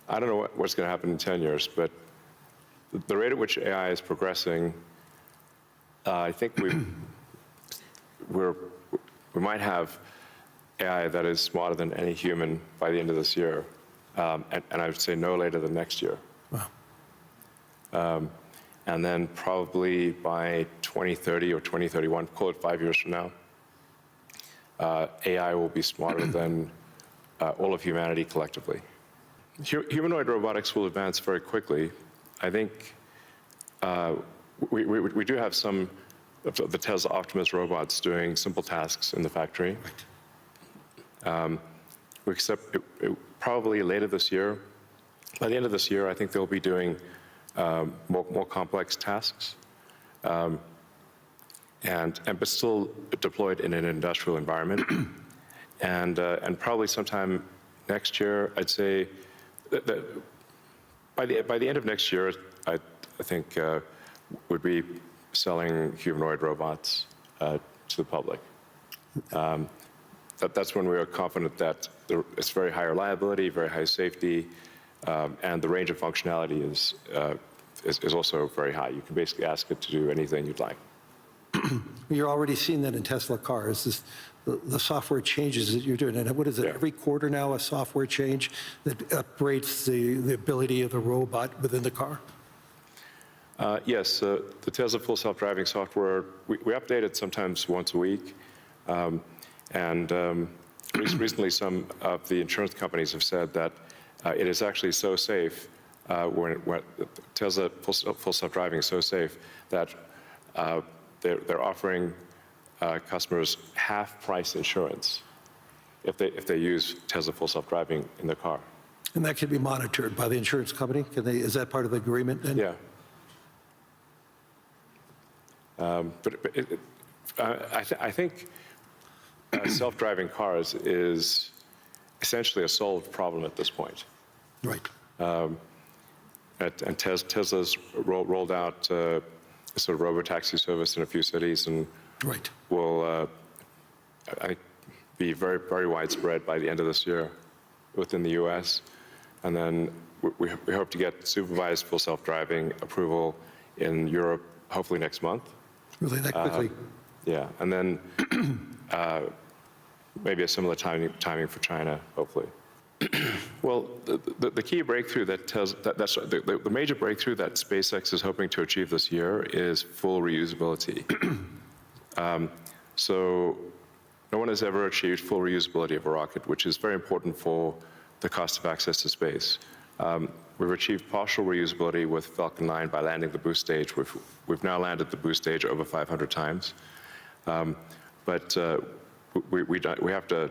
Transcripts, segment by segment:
I don't know what's going to happen in 10 years, but the rate at which AI is progressing, I think we might have AI that is smarter than any human by the end of this year, and I would say no later than next year. Wow. And then probably by 2030 or 2031, call it 5 years from now, AI will be smarter than all of humanity collectively. Humanoid robotics will advance very quickly. I think we do have some of the Tesla Optimus robots doing simple tasks in the factory. We expect probably later this year. By the end of this year, I think they'll be doing more complex tasks, but still deployed in an industrial environment. And probably sometime next year, I'd say that by the end of next year, I think would be selling humanoid robots to the public. That's when we are confident that it's very high reliability, very high safety, and the range of functionality is also very high. You can basically ask it to do anything you'd like. You're already seeing that in Tesla cars. The software changes that you're doing, and what is it? Yeah. Every quarter now, a software change that upgrades the ability of the robot within the car. Yes, the Tesla full self-driving software, we update it sometimes once a week. Recently, some of the insurance companies have said that it is actually so safe, when Tesla full self-driving is so safe that they're offering customers half-price insurance if they use Tesla full self-driving in their car. And that can be monitored by the insurance company? Is that part of the agreement then? Yeah. I think self-driving cars is essentially a solved problem at this point. Right. And Tesla's rolled out a sort of robotaxi service in a few cities, and Right. will I think be very, very widespread by the end of this year within the U.S. And then we hope to get supervised full self-driving approval in Europe hopefully next month. Really that quickly? Yeah, and then maybe a similar timing for China, hopefully. Well, the key breakthrough the major breakthrough that SpaceX is hoping to achieve this year is full reusability. So no one has ever achieved full reusability of a rocket, which is very important for the cost of access to space. We've achieved partial reusability with Falcon 9 by landing the boost stage. We've now landed the boost stage over 500 times. But we have to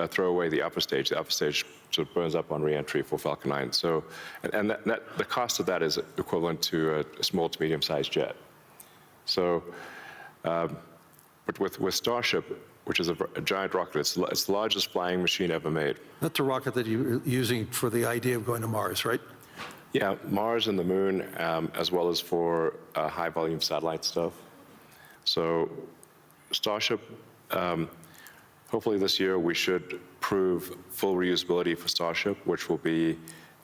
throw away the upper stage. The upper stage sort of burns up on reentry for Falcon 9. So, and the cost of that is equivalent to a small to medium-sized jet. So, but with Starship, which is a giant rocket, it's the largest flying machine ever made. That's the rocket that you're using for the idea of going to Mars, right? Yeah, Mars and the Moon, as well as for high-volume satellite stuff. So Starship, hopefully this year we should prove full reusability for Starship, which will be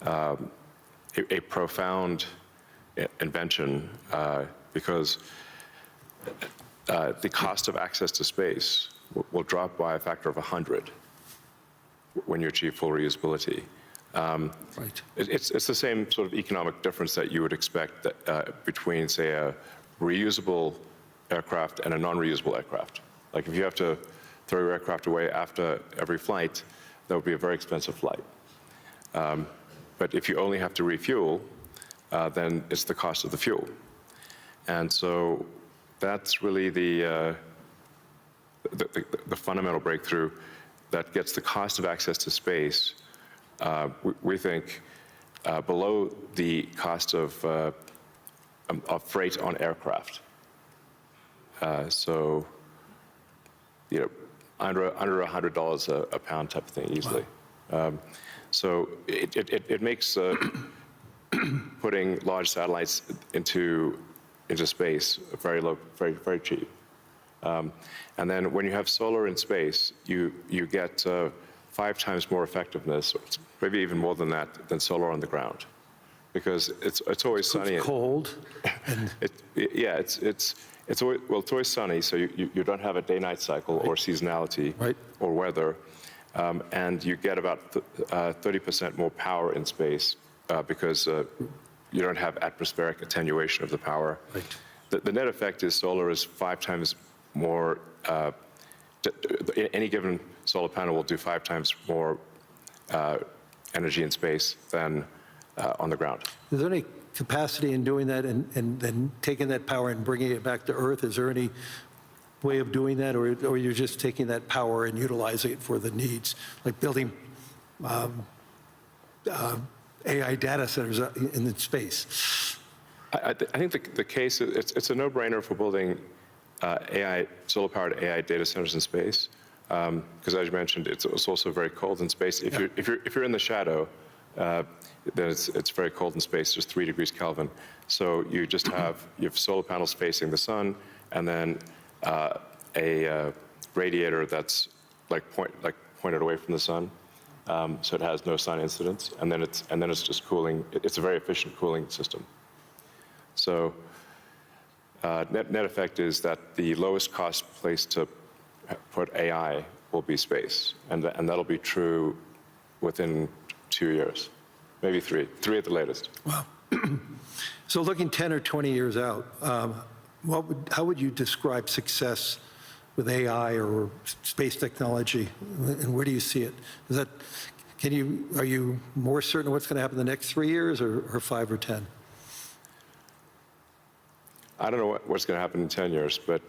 a profound invention because the cost of access to space will drop by a factor of 100 when you achieve full reusability. Right. It's the same sort of economic difference that you would expect that, between, say, a reusable aircraft and a non-reusable aircraft. Like if you have to throw your aircraft away after every flight, that would be a very expensive flight. But if you only have to refuel, then it's the cost of the fuel. And so that's really the fundamental breakthrough that gets the cost of access to space, we think, below the cost of freight on aircraft. So, you know, under $100 a pound type of thing easily. Wow. So it makes putting large satellites into space very low, very cheap. And then when you have solar in space, you get 5 times more effectiveness, maybe even more than that, than solar on the ground, because it's always sunny. It's cold. And It's always sunny, so you don't have a day-night cycle or seasonality or weather, and you get about 30% more power in space because you don't have atmospheric attenuation of the power. Right. The net effect is solar is 5 times more. Any given solar panel will do 5 times more energy in space than on the ground. Is there any capacity in doing that and then taking that power and bringing it back to Earth? Is there any way of doing that, or you're just taking that power and utilizing it for the needs, like building AI data centers in space? I think the case, it's a no-brainer for building solar-powered AI data centers in space, because as you mentioned, it's also very cold in space. If you're in the shadow, then it's very cold in space, just 3 degrees Kelvin. So you just have solar panels facing the sun, and then a radiator that's pointed away from the sun, so it has no sun incidence, and then it's just cooling. It's a very efficient cooling system. So net effect is that the lowest cost place to put AI will be space, and that'll be true within 2 years, maybe 3 at the latest. Wow. So looking 10 or 20 years out, how would you describe success with AI or space technology, and where do you see it? Are you more certain what's going to happen in the next 3 years, or 5 or 10? I don't know what's going to happen in 10 years, but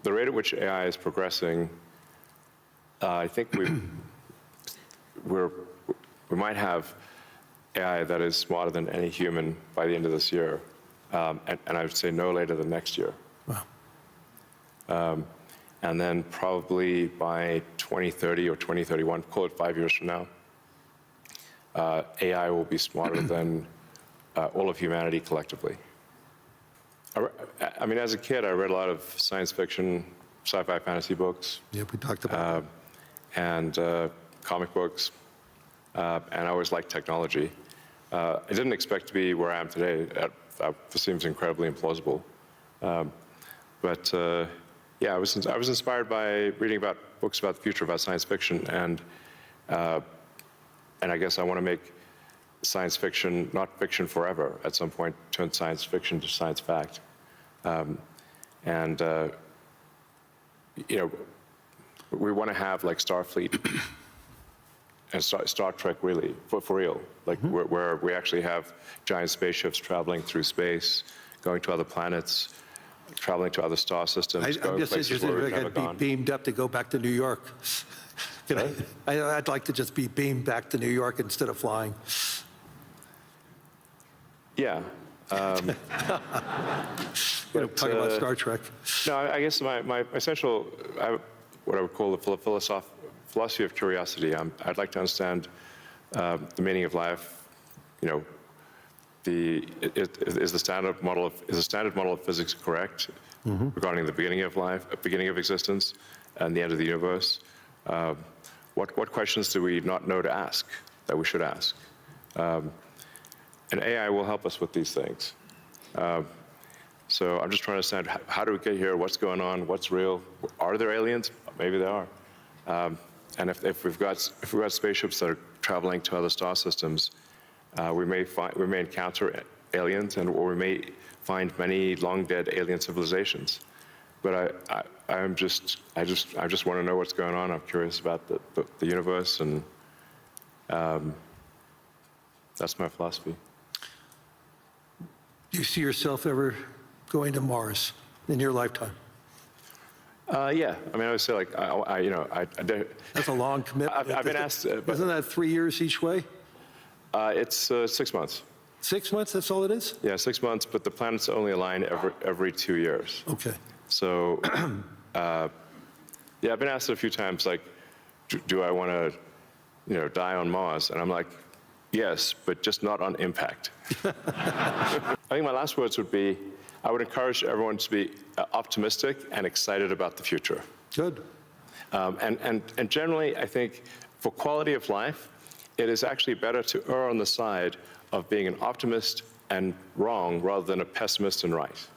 the rate at which AI is progressing, I think we might have AI that is smarter than any human by the end of this year, and I would say no later than next year. Wow. And then probably by 2030 or 2031, call it 5 years from now, AI will be smarter than all of humanity collectively. I mean, as a kid, I read a lot of science fiction, sci-fi fantasy books. Yeah, we talked about and comic books, and I always liked technology. I didn't expect to be where I am today. That seems incredibly implausible. But I was inspired by reading about books about the future, about science fiction, and I guess I want to make science fiction not fiction forever. At some point, turn science fiction to science fact. We want to have like Starfleet and Star Trek, really, for real, like where we actually have giant spaceships traveling through space, going to other planets, traveling to other star systems. I'm just interested if I could be beamed up to go back to New York. I'd like to just be beamed back to New York instead of flying. Yeah. Talking about Star Trek. No, I guess my essential, what I would call the philosophy of curiosity. I'd like to understand the meaning of life. Is the standard model of physics correct regarding the beginning of life, beginning of existence, and the end of the universe? What questions do we not know to ask that we should ask? And AI will help us with these things. So I'm just trying to understand, how do we get here? What's going on? What's real? Are there aliens? Maybe there are. And if we've got spaceships that are traveling to other star systems, we may encounter aliens, or we may find many long dead alien civilizations. But I just want to know what's going on. I'm curious about the universe, and that's my philosophy. Do you see yourself ever going to Mars in your lifetime? Yeah, I mean, I would say like That's a long commitment. I've been asked. Isn't that 3 years each way? It's 6 months. 6 months, that's all it is? Yeah, 6 months, but the planets only align every 2 years. Okay. So, yeah, I've been asked a few times, like, do I want to, die on Mars? And I'm like, yes, but just not on impact. I think my last words would be, I would encourage everyone to be optimistic and excited about the future. Good. And generally, I think For quality of life, it is actually better to err on the side of being an optimist and wrong rather than a pessimist and right.